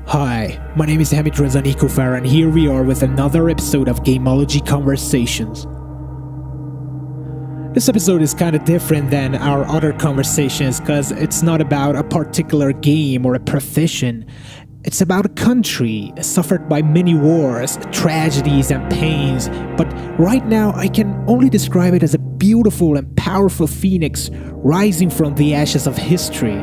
Hi, my name is Hamid Razani Kufar, and here we are with another episode of Gameology Conversations. This episode is kind of different than our other conversations because it's not about a particular game or a profession. It's about a country suffered by many wars, tragedies, and pains, but right now I can only describe it as a beautiful and powerful phoenix rising from the ashes of history.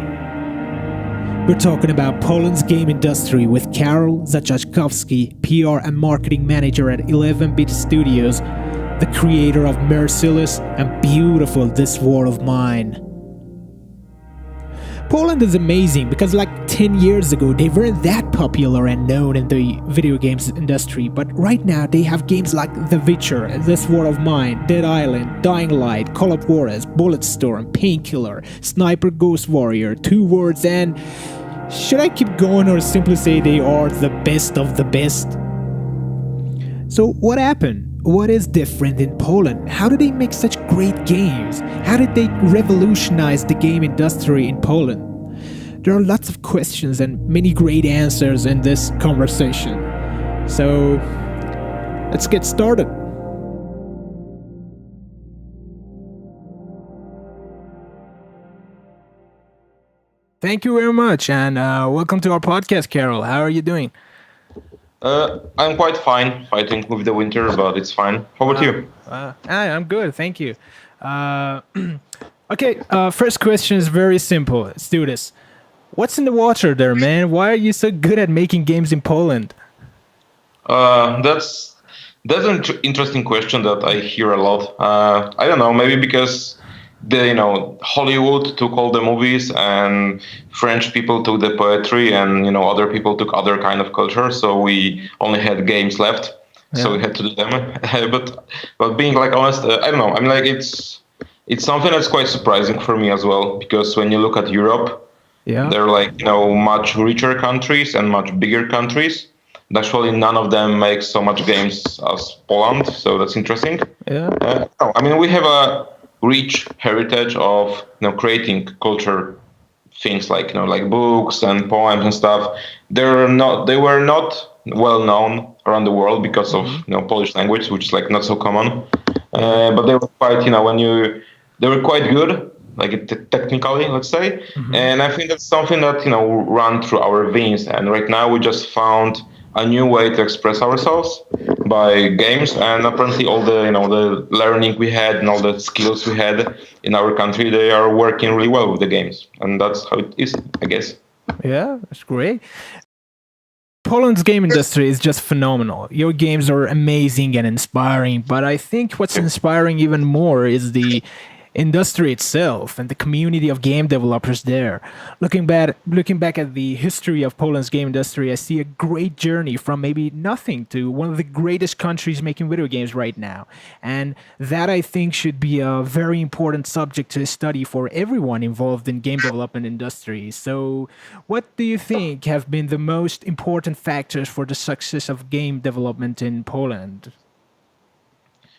We're talking about Poland's game industry with Karol Zajaczkowski, PR and marketing manager at 11-Bit Studios, the creator of Merciless and beautiful This War of Mine. Poland is amazing because like 10 years ago they weren't that popular and known in the video games industry, but right now they have games like The Witcher, This War of Mine, Dead Island, Dying Light, Call of Juarez, Bulletstorm, Painkiller, Sniper Ghost Warrior, Two Words, and should I keep going or simply say they are the best of the best? So what happened? What is different in Poland? How do they make such great games? How did they revolutionize the game industry in Poland? There are lots of questions and many great answers in this conversation. So, let's get started. Thank you very much, and welcome to our podcast, Karol. How are you doing? I'm quite fine, fighting with the winter, but it's fine. How about you? I'm good, thank you. Okay, first question is very simple. Let's do this. What's in the water there, man? Why are you so good at making games in Poland? That's an interesting question that I hear a lot. I don't know, maybe because Hollywood took all the movies and French people took the poetry and other people took other kind of culture, so we only had games left. Yeah. So we had to do them. but being like honest, I don't know. I mean, like it's something that's quite surprising for me as well, because when you look at Europe, they're like much richer countries and much bigger countries. And actually, none of them make so much games as Poland, so that's interesting. Yeah. I mean, we have a rich heritage of creating culture things like like books and poems and stuff. They were not well known around the world because of Polish language, which is like not so common. But they were quite they were quite good, like technically, let's say. Mm-hmm. And I think that's something that run through our veins. And right now we just found a new way to express ourselves by games, and apparently all the the learning we had and all the skills we had in our country, they are working really well with the games, and that's how it is, I guess. Yeah, that's great. Poland's game industry is just phenomenal. Your games are amazing and inspiring, but I think what's inspiring even more is the industry itself and the community of game developers there. Looking back at the history of Poland's game industry, I see a great journey from maybe nothing to one of the greatest countries making video games right now. And that, I think, should be a very important subject to study for everyone involved in game development industry. So what do you think have been the most important factors for the success of game development in Poland?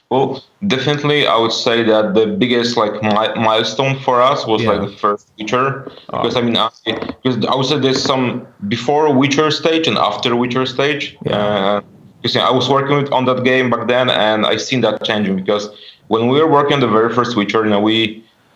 Well, definitely, I would say that the biggest milestone for us was like the first Witcher, because because I would say there's some before Witcher stage and after Witcher stage. Because I was working on that game back then, and I seen that changing. Because when we were working on the very first Witcher,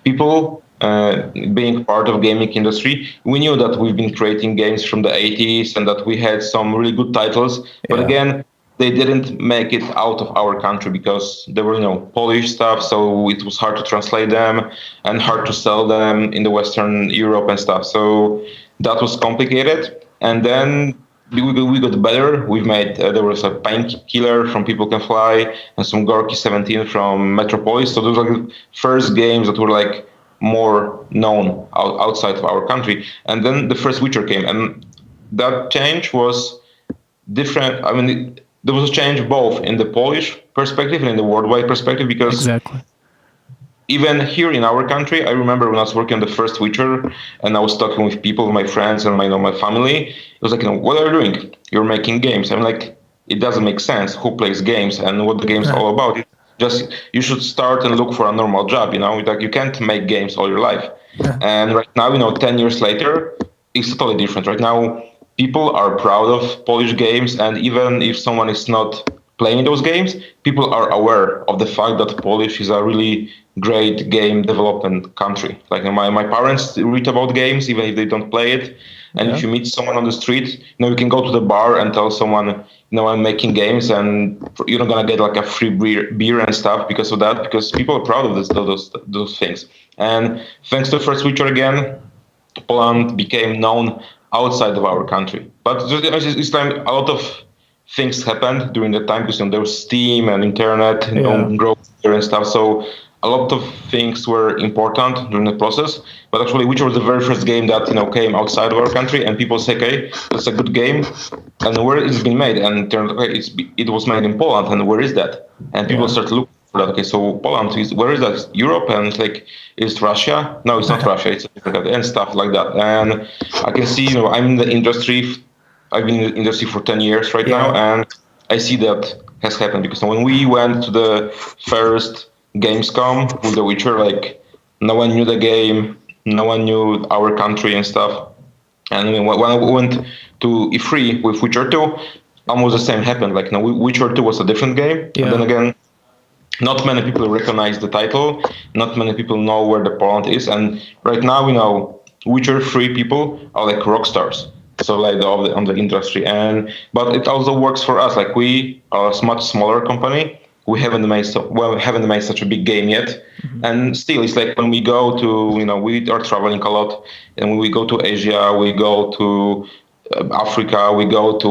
people being part of gaming industry, we knew that we've been creating games from the 80s and that we had some really good titles, but again, they didn't make it out of our country because they were, Polish stuff, so it was hard to translate them and hard to sell them in the Western Europe and stuff. So that was complicated. And then we got better. We've made there was a Painkiller from People Can Fly and some Gorky 17 from Metropolis. So those were like the first games that were like more known outside of our country. And then the first Witcher came, and that change was different. I mean, there was a change both in the Polish perspective and in the worldwide perspective, because even here in our country, I remember when I was working on the first Witcher and I was talking with people, my friends and my family, it was like, what are you doing? You're making games. I'm like, it doesn't make sense who plays games and what the game's all about. It's just, you should start and look for a normal job, like you can't make games all your life. And right now, 10 years later, it's totally different. Right now, people are proud of Polish games, and even if someone is not playing those games, people are aware of the fact that Polish is a really great game development country. Like my parents read about games even if they don't play it. And if you meet someone on the street, you can go to the bar and tell someone, I'm making games, and you're not gonna get like a free beer and stuff because of that, because people are proud of those things. And thanks to First Witcher again, Poland became known outside of our country. But it's like a lot of things happened during the time because there was Steam and internet, growth and stuff. So a lot of things were important during the process. But actually, Witcher was the very first game that came outside of our country, and people say, "Okay, that's a good game." And where is it being made? And it turned out, okay, it was made in Poland, and where is that? And people start looking for that. Okay, so Poland where is that? Europe? And it's like, is it Russia? No, it's not Russia. It's Africa, and stuff like that. And I can see, I'm in the industry. I've been in the industry for 10 years right now, and I see that has happened because when we went to the first Gamescom with The Witcher, like no one knew the game, no one knew our country and stuff. And when I went to E3 with Witcher 2, almost the same happened. Like Witcher 2 was a different game, and then again, not many people recognize the title, not many people know where the Poland is, and right now, Witcher 3 people are like rock stars. So like on the industry, but it also works for us. Like we are a much smaller company. We haven't made such a big game yet, and still it's like when we go to we are traveling a lot, and when we go to Asia, we go to Africa, we go to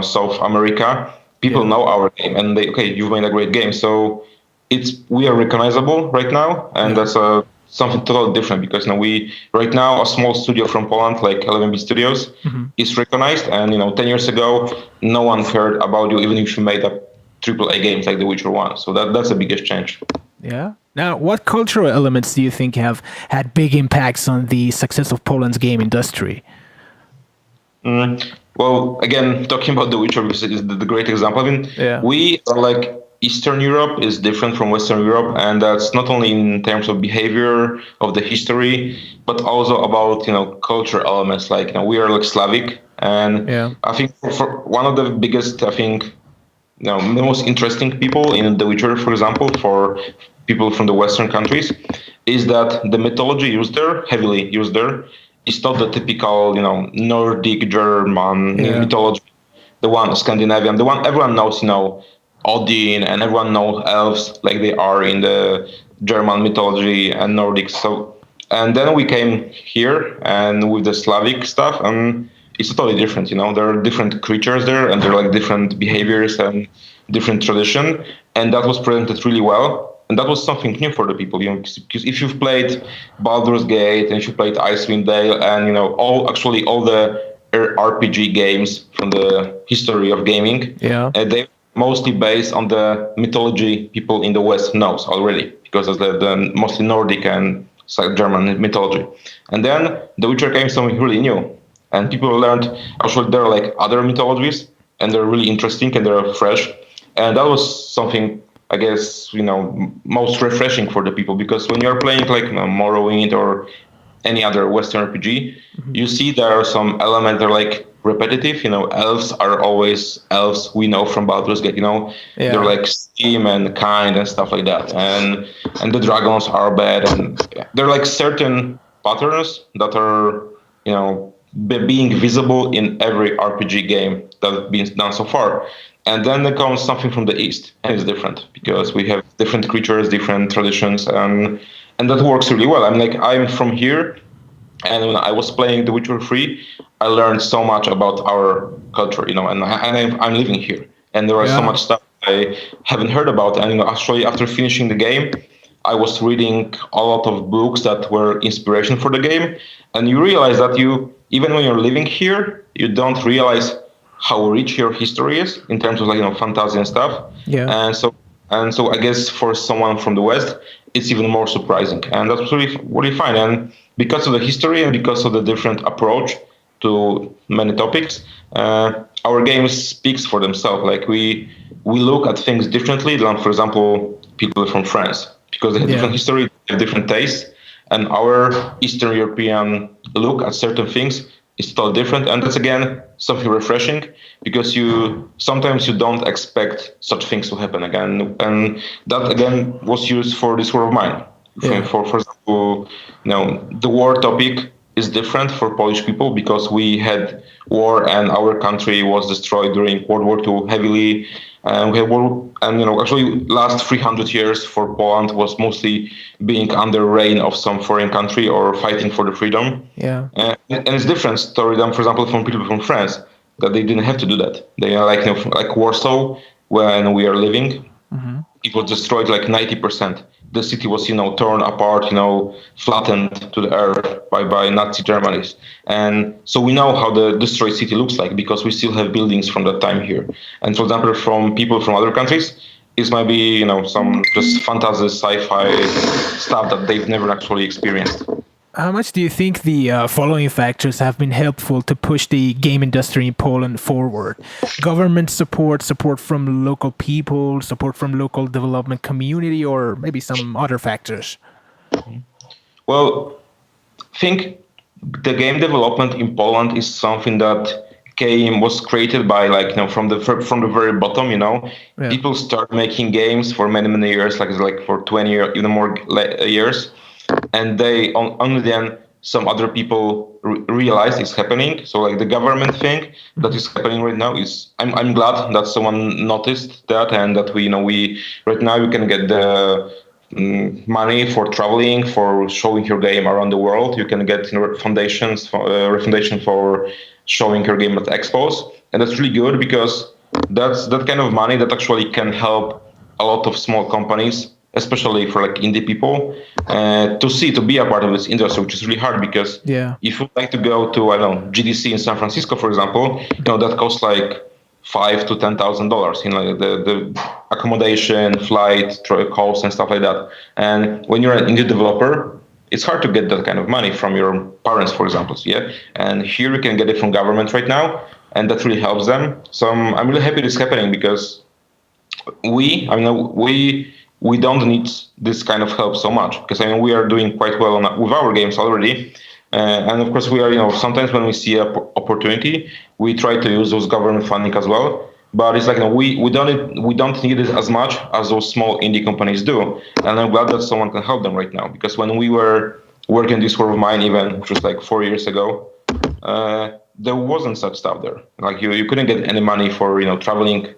South America. People know our game, and you've made a great game. So we are recognizable right now, and that's something totally different because we right now a small studio from Poland like 11-bit Studios is recognized, and 10 years ago no one cared about you even if you made a AAA games like The Witcher 1. So that's the biggest change. Yeah. Now, what cultural elements do you think have had big impacts on the success of Poland's game industry? Well, again, talking about The Witcher because it is the great example. I mean, we are like Eastern Europe is different from Western Europe, and that's not only in terms of behavior of the history, but also about cultural elements. Like we are like Slavic, and I think for one of the biggest, the most interesting people in The Witcher, for example, for people from the Western countries, is that the mythology heavily used there, is not the typical Nordic German mythology, the one Scandinavian, the one everyone knows, Odin, and everyone knows elves like they are in the German mythology and Nordic. So, and then we came here and with the Slavic stuff, and it's totally different. There are different creatures there, and there are like different behaviors and different tradition, and that was presented really well. And that was something new for the people, because if you've played Baldur's Gate and if you played Icewind Dale and all the RPG games from the history of gaming, they mostly based on the mythology people in the West knows already, because of the mostly Nordic and German mythology. And then The Witcher came something really new, and people learned actually there are like other mythologies, and they're really interesting and they're fresh. And that was something, I guess, most refreshing for the people, because when you're playing like Morrowind or any other Western RPG, you see there are some elements that are like repetitive. Elves are always elves we know from Baldur's Gate. They're like steam and kind and stuff like that, and the dragons are bad, and there are like certain patterns that are being visible in every RPG game that's been done so far. And then there comes something from the East, and it's different because we have different creatures, different traditions, and that works really well. I'm from here, and when I was playing The Witcher 3, I learned so much about our culture, and I'm living here, and there are so much stuff I haven't heard about. And actually, after finishing the game, I was reading a lot of books that were inspiration for the game, and you realize that even when you're living here, you don't realize how rich your history is in terms of fantasy and stuff. And so I guess for someone from the West, it's even more surprising, and that's really fine. And because of the history and because of the different approach to many topics, our game speaks for themselves. Like we look at things differently than, for example, people from France, because they have different history, they have different tastes, and our Eastern European look at certain things is totally different, and that's again something refreshing because you sometimes you don't expect such things to happen again, and that again was used for this war of mine. Yeah. For example, the war topic is different for Polish people because we had war and our country was destroyed during World War II heavily. And we had war, and actually, last 300 years for Poland was mostly being under reign of some foreign country or fighting for the freedom. Yeah. And it's different story than, for example, from people from France that they didn't have to do that. They are like Warsaw, when we are living. Mm-hmm. It was destroyed like 90%. The city was, torn apart, flattened to the earth by Nazi Germany. And so we know how the destroyed city looks like because we still have buildings from that time here. And for example, from people from other countries, it might be, some just fantasy, sci-fi stuff that they've never actually experienced. How much do you think the following factors have been helpful to push the game industry in Poland forward? Government support, support from local people, support from local development community, or maybe some other factors? Well, I think the game development in Poland is something that was created by from the very bottom. Yeah. People start making games for many years, like for 20 or even more years. And they only then some other people realize it's happening. So like the government thing that is happening right now is I'm glad that someone noticed that and that we right now you can get the money for traveling, for showing your game around the world. You can get foundation for showing your game at expos, and that's really good because that's that kind of money that actually can help a lot of small companies, especially for like indie people, to be a part of this industry, which is really hard because if you'd like to go to GDC in San Francisco, for example, that costs like $5,000 to $10,000 in like the accommodation, flight, costs, and stuff like that. And when you're an indie developer, it's hard to get that kind of money from your parents, for example. Yeah, and here you can get it from government right now, and that really helps them. So I'm really happy this is happening because we don't need this kind of help so much because we are doing quite well with our games already, and of course we are sometimes when we see an opportunity we try to use those government funding as well. But it's like we don't need it as much as those small indie companies do, and I'm glad that someone can help them right now because when we were working this War of Mine, even which was like 4 years ago, there wasn't such stuff there. Like you couldn't get any money for traveling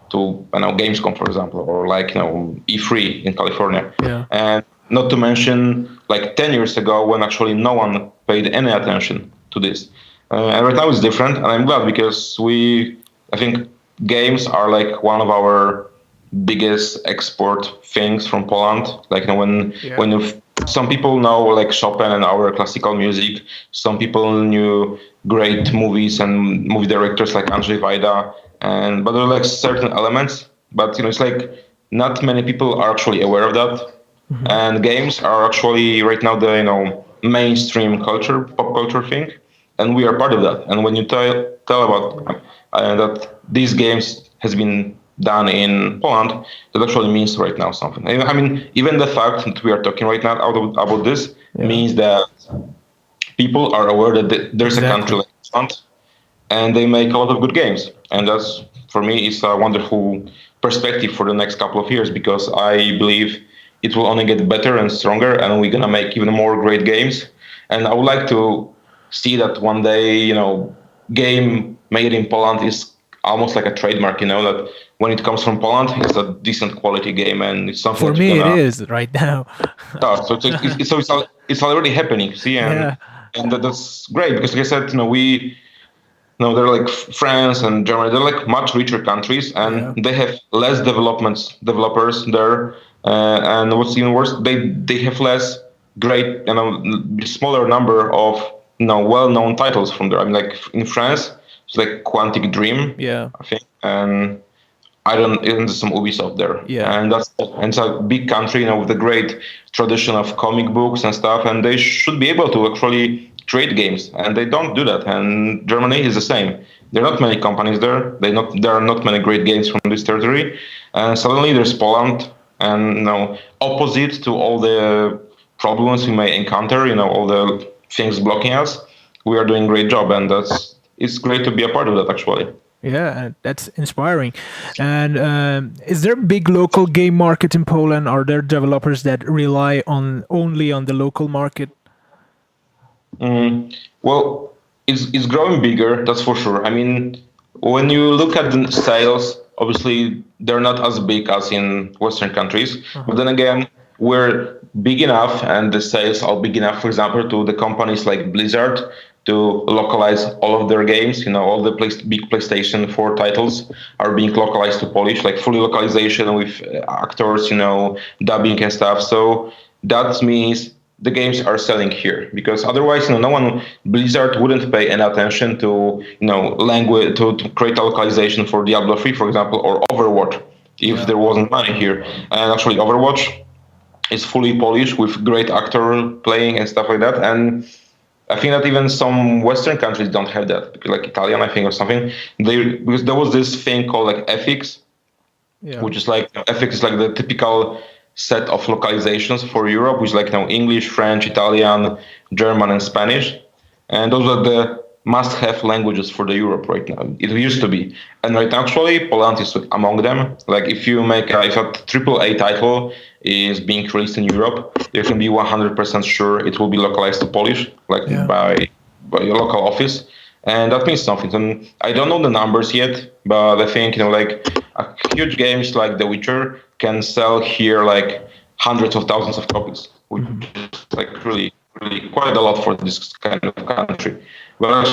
to Gamescom, for example, or like E3 in California. Yeah. And not to mention like 10 years ago when actually no one paid any attention to this. And right now it's different, and I'm glad because I think games are like one of our biggest export things from Poland. Like when some people know like Chopin and our classical music, some people knew great movies and movie directors like Andrzej Wajda. But there are like certain elements, but it's like not many people are actually aware of that. Mm-hmm. And games are actually right now the mainstream culture, pop culture thing, and we are part of that. And when you tell about that these games has been done in Poland, that actually means right now something. I mean, even the fact that we are talking right now about this means that people are aware that there's a country like Poland, and they make a lot of good games. And that's, for me, is a wonderful perspective for the next couple of years because I believe it will only get better and stronger, and we're going to make even more great games. And I would like to see that one day, game made in Poland is almost like a trademark, that when it comes from Poland, it's a decent quality game, and it's something. For me, it is right now. It's already happening, see, and that's great because, like I said, they're like France and Germany. They're like much richer countries, and they have less developers there. And what's even worse, they have less great, smaller number of well-known titles from there. I mean, like in France, it's like Quantic Dream, I think, and there's some Ubisoft there, and it's a big country, with a great tradition of comic books and stuff, and they should be able to actually create games, and they don't do that. And Germany is the same. There are not many companies there. There are not many great games from this territory, and suddenly there's Poland, and opposite to all the problems we may encounter, all the things blocking us, we are doing a great job, and it's great to be a part of that actually. Yeah, that's inspiring. And is there a big local game market in Poland? Are there developers that rely on only on the local market? Well, it's growing bigger, that's for sure. I mean, when you look at the sales, obviously they're not as big as in Western countries. But then again, we're big enough, and the sales are big enough, for example, to the companies like Blizzard to localize all of their games. All the big PlayStation 4 titles are being localized to Polish, like fully localization with actors, dubbing and stuff. So that means the games are selling here, because otherwise, no one, Blizzard wouldn't pay any attention to, language, to create a localization for Diablo 3, for example, or Overwatch, if there wasn't money here. And actually, Overwatch is fully Polish with great actor playing and stuff like that. And I think that even some Western countries don't have that, because like Italian, I think, or something. Because there was this thing called like ethics, which is like ethics is like the typical set of localizations for Europe, which is like English, French, Italian, German, and Spanish, and those are the must-have languages for the Europe right now. It used to be, and right now actually Poland is among them. Like if a AAA title is being released in Europe, you can be 100% sure it will be localized to Polish, by your local office. And that means something. And I don't know the numbers yet, but I think like a huge games like The Witcher can sell here like hundreds of thousands of copies, which is like really, really quite a lot for this kind of country. But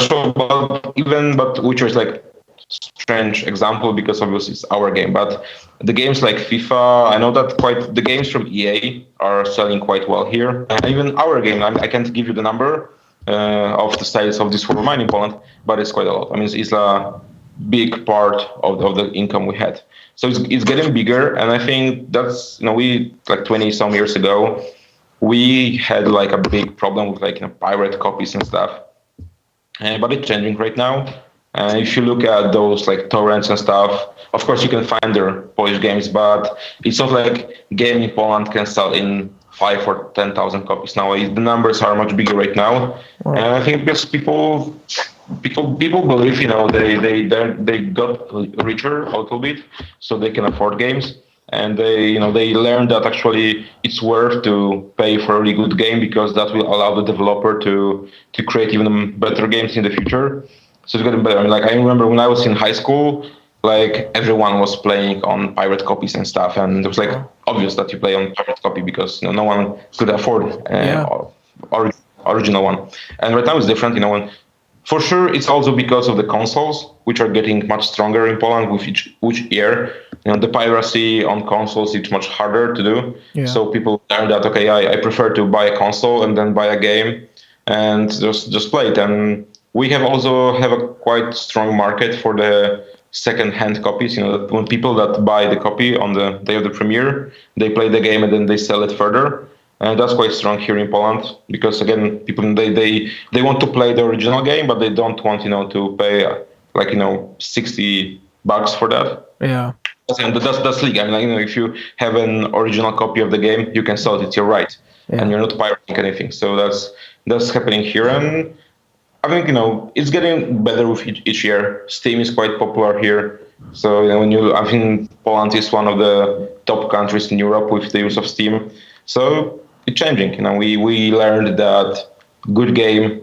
Witcher is like strange example, because obviously it's our game. But the games like FIFA, I know that the games from EA are selling quite well here. And even our game, I can't give you the number of the sales of this for mine in Poland, but it's quite a lot. I mean, it's a big part of the income we had. So it's getting bigger, and I think that's we like 20 some years ago, we had like a big problem with like pirate copies and stuff, but it's changing right now. And if you look at those like torrents and stuff, of course you can find their Polish games, but it's not like game in Poland can sell in 5 or 10,000 copies. Now the numbers are much bigger right now, and I think because people believe they got richer a little bit, so they can afford games, and they learn that actually it's worth to pay for a really good game, because that will allow the developer to create even better games in the future. So it's getting better. I mean, like I remember when I was in high school, like everyone was playing on pirate copies and stuff, and it was like obvious that you play on pirate copy, because no one could afford original one. And right now it's different. For sure, it's also because of the consoles, which are getting much stronger in Poland with each year. The piracy on consoles is much harder to do. Yeah. So people learn that I prefer to buy a console and then buy a game and just play it. And we also have a quite strong market for the second-hand copies. When people that buy the copy on the day of the premiere, they play the game and then they sell it further. And that's quite strong here in Poland, because again, people they want to play the original game, but they don't want to pay $60 for that. Yeah. And that's legal. I mean, if you have an original copy of the game, you can sell it. It's your right, and you're not pirating anything. So that's happening here, and I think it's getting better with each year. Steam is quite popular here, so I think Poland is one of the top countries in Europe with the use of Steam. So it's changing. We learned that good game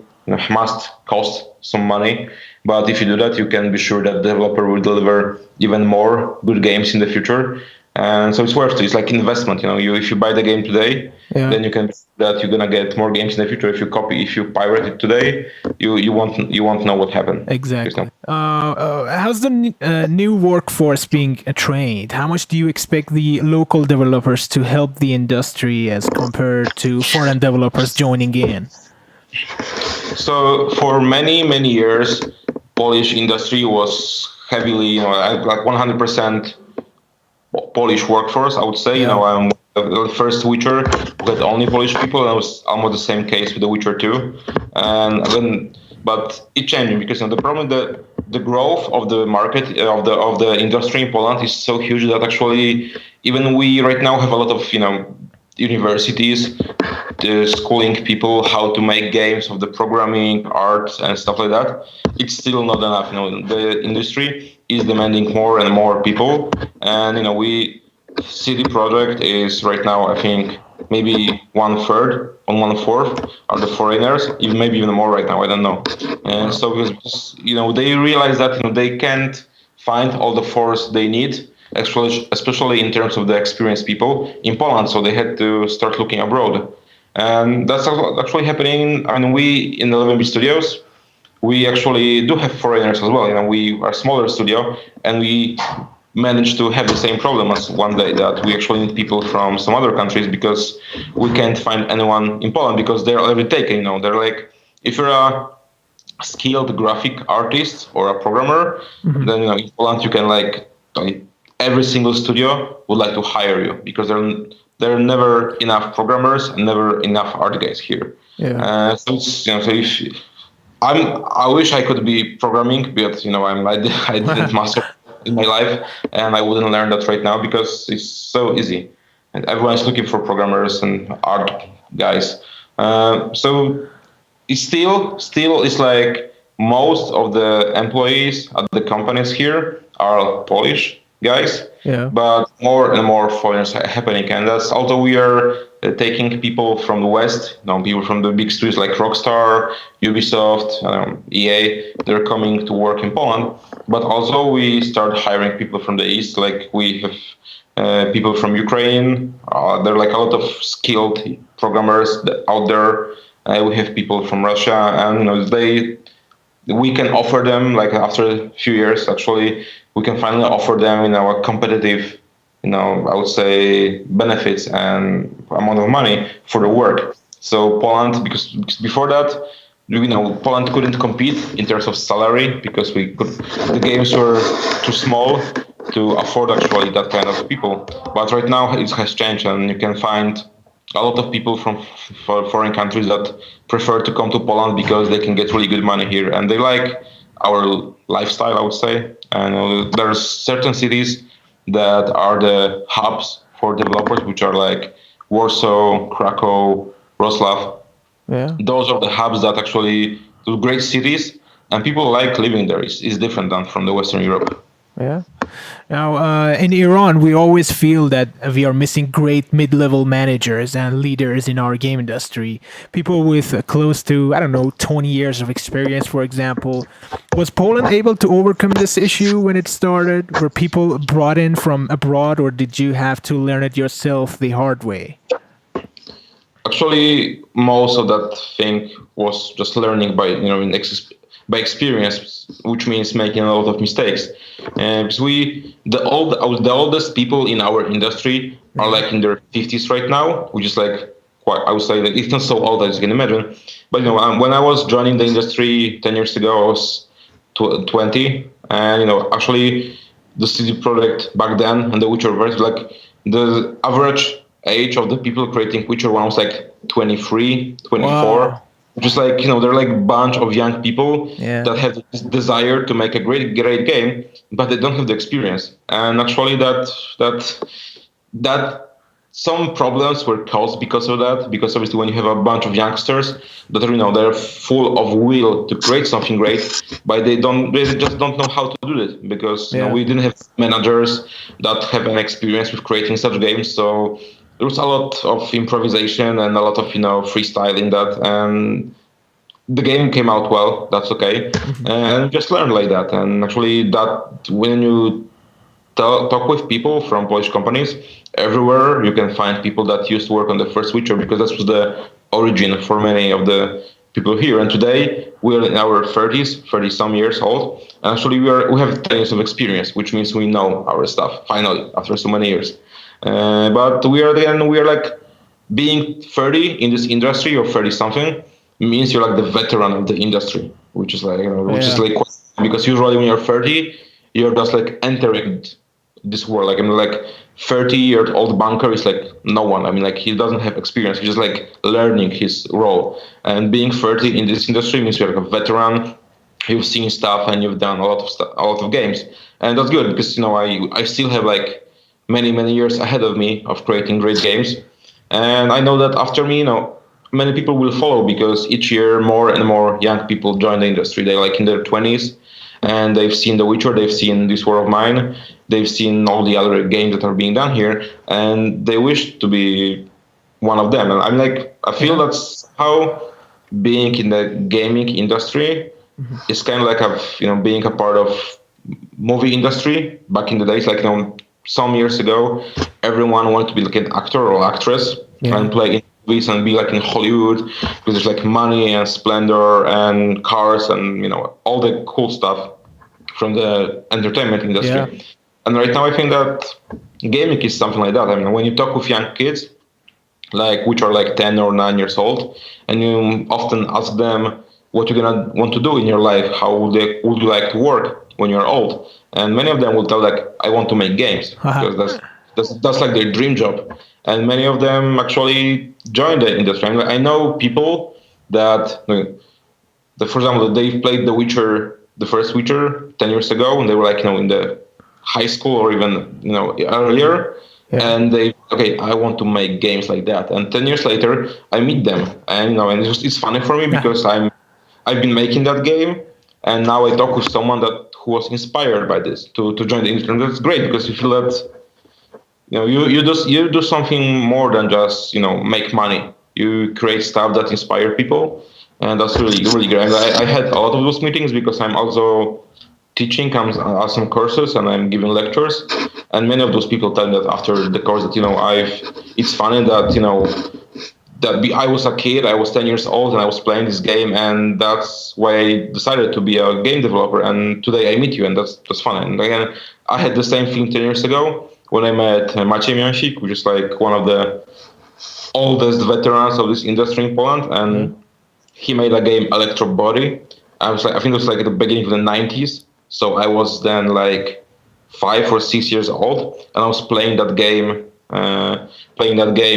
must cost some money, but if you do that, you can be sure that the developer will deliver even more good games in the future. And so it's worth it. It's like investment. If you buy the game today, then you can that you're gonna get more games in the future. If you pirate it today, you won't know what happened. Exactly. How's the new workforce being trained? How much do you expect the local developers to help the industry as compared to foreign developers joining in? So for many years, Polish industry was heavily, like 100% Polish workforce. I would say, I'm the first Witcher with only Polish people, and it was almost the same case with The Witcher 2. But it's changing, because the problem the growth of the market of the industry in Poland is so huge that actually even we right now have a lot of universities schooling people how to make games of the programming, art, and stuff like that, it's still not enough. The industry is demanding more and more people, and CD Projekt is right now, I think, maybe 1/3 or 1/4 are the foreigners, even maybe even more right now. I don't know. And so because they realize that they can't find all the force they need, especially in terms of the experienced people in Poland. So they had to start looking abroad, and that's actually happening. I mean, we in 11 Studios, we actually do have foreigners as well. We are a smaller studio, and we managed to have the same problem as one day, that we actually need people from some other countries because we can't find anyone in Poland because they're already taken. They're like, if you're a skilled graphic artist or a programmer, then in Poland you can like every single studio would like to hire you because there are never enough programmers and never enough art guys here. Yeah. So if I wish I could be programming, but I didn't master in my life, and I wouldn't learn that right now because it's so easy, and everyone's looking for programmers and art guys. So it's still it's like most of the employees at the companies here are Polish guys, but more and more foreigners are happening, and that's although we are taking people from the West, people from the big studios like Rockstar, Ubisoft, EA, they're coming to work in Poland, but also we start hiring people from the East, like we have people from Ukraine, there are like a lot of skilled programmers out there, we have people from Russia, and we can offer them, like after a few years, actually, we can finally offer them a competitive, I would say, benefits and amount of money for the work. So Poland, because before that, Poland couldn't compete in terms of salary because the games were too small to afford actually that kind of people. But right now it has changed, and you can find a lot of people from foreign countries that prefer to come to Poland because they can get really good money here, and they like our lifestyle, I would say. And there's certain cities that are the hubs for developers, which are like Warsaw, Krakow, Wrocław. Yeah. Those are the hubs that actually do great cities, and people like living there. It's different than from the Western Europe. Yeah. Now, in Iran, we always feel that we are missing great mid-level managers and leaders in our game industry. People with close to, 20 years of experience, for example. Was Poland able to overcome this issue when it started? Were people brought in from abroad, or did you have to learn it yourself the hard way? Actually, most of that thing was just learning by experience, which means making a lot of mistakes. Because the oldest people in our industry are like in their 50s right now, which is like quite, I would say that it's not so old as you can imagine. But when I was joining the industry 10 years ago, I was 20, and actually the CD Projekt back then and the Witcher verse, like the average age of the people creating Witcher 1 was like 23, 24. Wow. Just like, they're like a bunch of young people that have this desire to make a great game, but they don't have the experience. And actually that some problems were caused because of that, because obviously when you have a bunch of youngsters that are, they're full of will to create something great, but they just don't know how to do it because we didn't have managers that have an experience with creating such games. So there was a lot of improvisation and a lot of freestyle in that, and the game came out well. That's okay, and just learn like that. And actually, that when you talk with people from Polish companies, everywhere you can find people that used to work on the first Witcher because that was the origin for many of the people here. And today we are in our 30s, 30 some years old, and actually we have 10 years of experience, which means we know our stuff finally after so many years. But we are like being 30 in this industry or 30 something means you're like the veteran of the industry, which is like is like, because usually when you're 30 you're just like entering this world, like 30-year-old banker is like no one. Like he doesn't have experience, he's just like learning his role. And being 30 in this industry means you're like a veteran, you've seen stuff and you've done a lot of games, and that's good because I still have like many years ahead of me of creating great games. And I know that after me, many people will follow because each year more and more young people join the industry. They're like in their 20s and they've seen The Witcher, they've seen This War of Mine, they've seen all the other games that are being done here, and they wish to be one of them. And I'm like, I feel that's how being in the gaming industry is kind of like being a part of movie industry back in the days. Like some years ago, everyone wanted to be like an actor or actress and play in movies and be like in Hollywood because there's like money and splendor and cars and all the cool stuff from the entertainment industry. Yeah. And right now, I think that gaming is something like that. I mean, when you talk with young kids, which are like 10 or 9 years old, and you often ask them what you're gonna want to do in your life, how would you like to work when you're old, and many of them will tell like, I want to make games because that's like their dream job, and many of them actually join the industry. I know people that, for example, they played the first Witcher 10 years ago, and they were like in the high school or even earlier. And I want to make games like that. And 10 years later, I meet them, and and it's funny for me because I've been making that game, and now I talk with someone who was inspired by this to join the industry. And that's great because you feel that you do something more than just make money. You create stuff that inspire people, and that's really really great. And I had a lot of those meetings because I'm also teaching some courses and I'm giving lectures, and many of those people tell me that after the course that it's funny that I was a kid, I was 10 years old and I was playing this game, and that's why I decided to be a game developer, and today I meet you, and that's fun. And again, I had the same thing 10 years ago when I met Maciej Miąsik, which is like one of the oldest veterans of this industry in Poland, and he made a game Electro Body. I think it was like at the beginning of the 90s. So I was then like 5 or 6 years old, and I was playing that game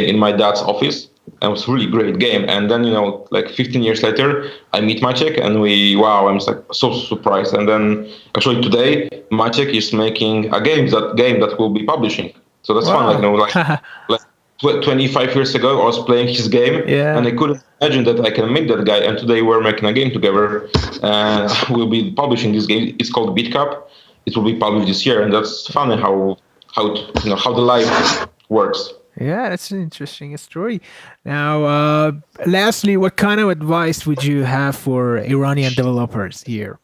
in my dad's office. And it was a really great game. And then, like 15 years later, I meet Maciek, and I'm just like so surprised. And then actually today, Maciek is making a game that will be publishing. So that's fun. Like 25 years ago, I was playing his game, and I couldn't imagine that I can meet that guy. And today we're making a game together, and we'll be publishing this game. It's called Beat Cup. It will be published this year, and that's funny how the life works. Yeah, that's an interesting story. Now, lastly, what kind of advice would you have for Iranian developers here?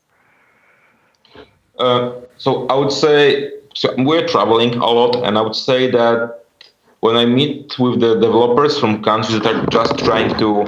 So I would say we're traveling a lot, and I would say that when I meet with the developers from countries that are just trying to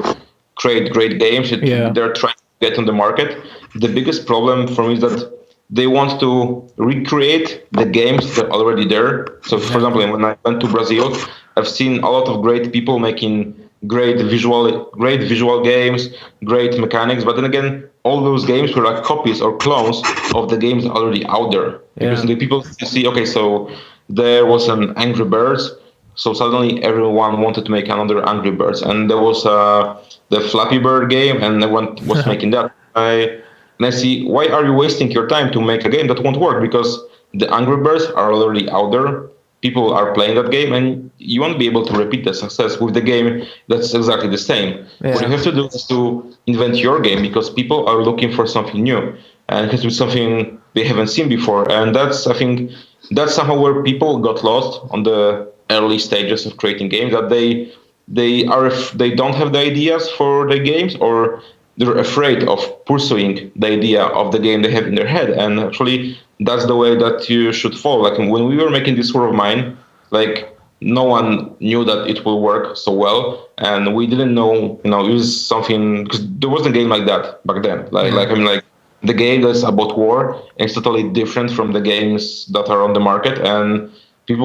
create great games, they're trying to get on the market, the biggest problem for me is that they want to recreate the games that are already there. So, for example, when I went to Brazil, I've seen a lot of great people making great visual games, great mechanics, but then again, all those games were like copies or clones of the games already out there. Because the people see, so there was an Angry Birds, so suddenly everyone wanted to make another Angry Birds, and there was the Flappy Bird game, and everyone was making that. And I see, why are you wasting your time to make a game that won't work? Because the Angry Birds are already out there. People are playing that game, and you won't be able to repeat the success with the game that's exactly the same. What you have to do is to invent your game, because people are looking for something new, and it has to be something they haven't seen before. And I think that's somehow where people got lost on the early stages of creating games, that they don't have the ideas for the games, or they're afraid of pursuing the idea of the game they have in their head. And actually, that's the way that you should follow. Like when we were making This War of Mine, like no one knew that it will work so well, and we didn't know, use something, because there wasn't a game like that back then. Like the game that's about war is totally different from the games that are on the market, and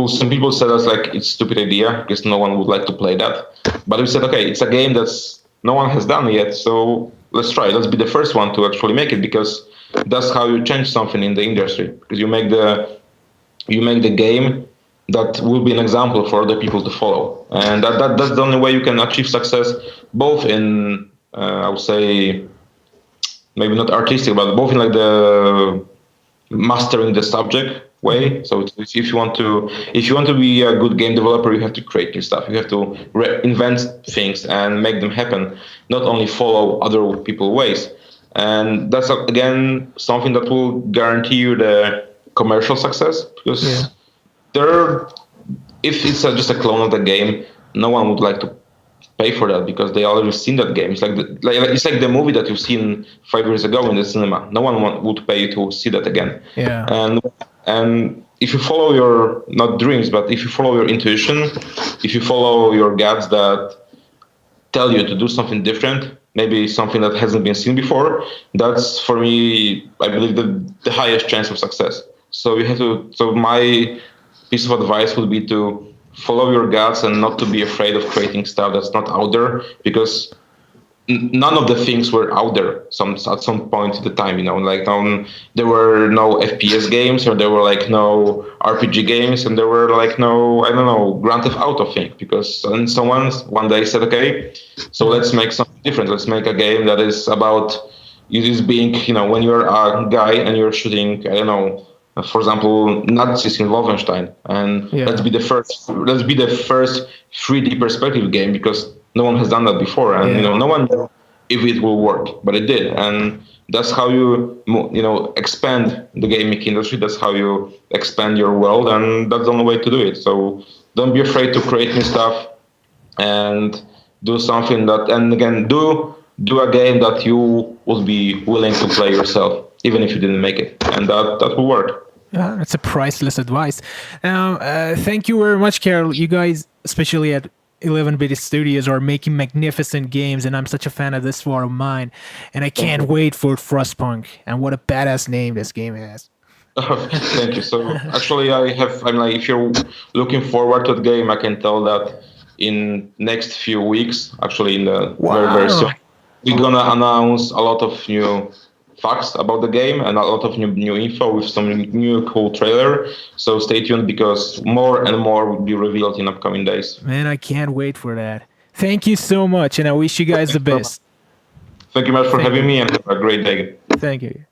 some people said us like it's a stupid idea because no one would like to play that. But we said, okay, it's a game that's no one has done yet, so let's try. Let's be the first one to actually make it, because that's how you change something in the industry. Because you make the game that will be an example for other people to follow, and that's the only way you can achieve success, both in I would say maybe not artistic, but both in like the mastering the subject way. So if you want to be a good game developer, you have to create new stuff. You have to invent things and make them happen, not only follow other people's ways. And that's again something that will guarantee you the commercial success, because if it's just a clone of the game, no one would like to pay for that because they already seen that game. It's it's like the movie that you've seen 5 years ago in the cinema. No one would pay you to see that again. Yeah. And if you follow your not dreams, but if you follow your intuition, if you follow your guts that tell you to do something different, maybe something that hasn't been seen before, that's for me, I believe, the highest chance of success. So you have to. So my piece of advice would be to follow your guts and not to be afraid of creating stuff that's not out there, because none of the things were out there at some point at the time, there were no FPS games, or there were no RPG games, and there were no, I don't know, Grand Theft Auto thing, because someone one day said, okay, so let's make something different. Let's make a game that is about you just being, when you're a guy and you're shooting, I don't know, for example, Nazis in Wolfenstein, and let's be the first 3D perspective game, because no one has done that before, and no one knew if it will work, but it did, and that's how you expand the gaming industry. That's how you expand your world, and that's the only way to do it. So don't be afraid to create new stuff and do something and again, do a game that you will be willing to play yourself, even if you didn't make it, and that will work. Yeah, that's a priceless advice. Now, thank you very much, Karol. You guys, especially at 11-Bit Studios, are making magnificent games, and I'm such a fan of this War of Mine, and I can't wait for Frostpunk. And what a badass name this game has. Thank you. So actually, if you're looking forward to the game, I can tell that in next few weeks, actually in the very, very soon, we're gonna announce a lot of new facts about the game and a lot of new info with some new cool trailer. So stay tuned, because more and more will be revealed in upcoming days. Man, I can't wait for that. Thank you so much, and I wish you guys the best. Thank you much for having me, and have a great day. Thank you.